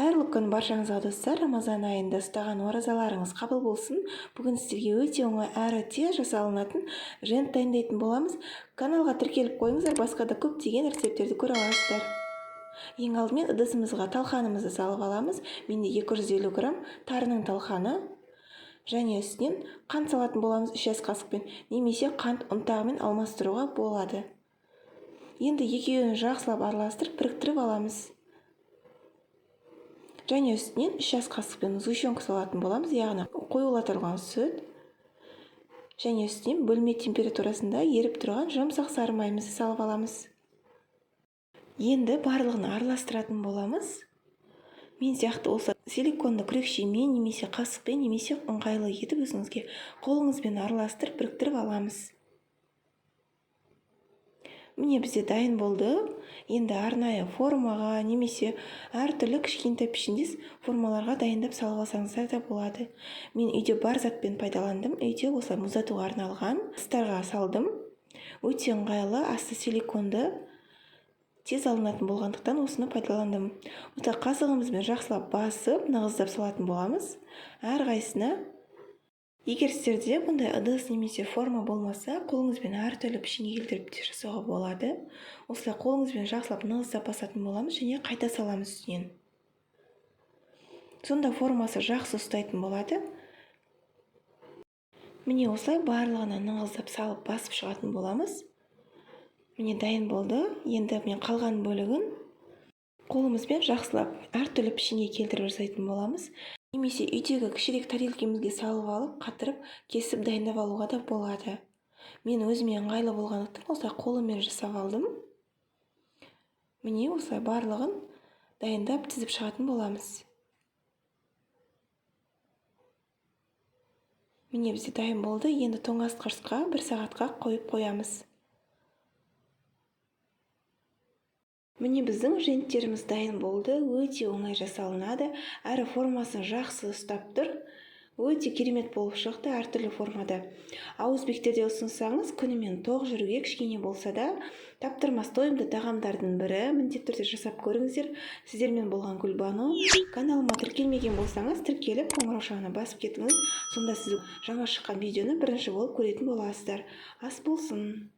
Қайырлы күн баршаңызға достар. Рамазан айында ұстаған оразаларыңыз қабыл болсын. Бүгін сіздерге өте оңай әрі тез жасалынатын жент дайындайтын боламыз. Каналға тіркеліп қойыңыздар, басқа да көптеген рецептерді көре аласыздар. Ең алдымен ыдысымызға талқанымызды салып аламыз. Менде 250 грамм тарының талқаны және үстінен қант салатын боламыз 3 ас қасықпен, немесе қант ұнтағымен алмастыруға болады. Енді екеуін жақсылап араластырып біріктіріп аламыз. Және үстінен 3 ас қасықпен сгущенка салатын боламыз, яғни қоюлатылған сүт. Және үстінен бөлме температурасында еріп тұрған жұмсақ сары майымызды салып аламыз. Енді барлығын араластыратын боламыз. Мен сияқты олса силиконды күрекшемен немесе қасықпен немесе ыңғайлы етіп өзіңізге қолыңызбен араластырып біріктіріп аламыз. Міне бізде дайын болды. Енді арнайы формаға немесе әртүрлі кішкентай пішіндес формаларға дайындап салып алсаңыздар да болады. Мен үйде бар затпен пайдаландым. Үйде осылай мұздатуға арналған ыдыстарға салдым. Өте ыңғайлы, асты силиконды, тез алынатын болғандықтан осыны пайдаландым. Осылай қасығымызбен жақсылап басып, нығыздап салатын боламыз. Әрқайсысына. Егер сіздерде бұндай ыдыс немесе форма болмаса, қолыңызбен әртүрлі пішінге келтіріп те жасауға болады. Осылай қолыңызбен жақсылап нығыздап басатын боламыз және қайта саламыз үстінен. Сонда формасы жақсы ұстайтын болады. Міне осылай барлығына нығыздап салып басып шығатын боламыз. Міне дайын болды. Енді мен қалған бөлігін қолымызбен жақсылап әртүрлі пішінге келтіріп жасайтын боламыз. Немесе үйдегі кішірек тарелкемізге салып алып, қатырып, кесіп дайындап алуға да болады. Мен өзіме ыңғайлы болғандықтан осылай қолыммен жасап алдым. Міне осылай барлығын дайындап тізіп шығатын боламыз. Міне бізде дайын болды. Енді тоңазытқышқа 1 сағатқа қойып қоямыз. Міне біздің женттеріміз дайын болды. Өте оңай жасалынады. Әрі формасын жақсы ұстап тұр. Өте керемет болып шықты әртүрлі формада. Өзбектерде ұсынсаңыз, күнімен тоқ жүруге кішкене болса да, таптырмас тойымды тағамдардың бірі. Міндетті түрде жасап көріңіздер. Сіздермен болған Гүлбану. Каналыма тіркелмеген болсаңыз, тіркеліп қоңыраушағына басып кетіңіз. Сонда сіз жаңа шыққан видеоны бірінші болып көретін боласыздар. Ас болсын!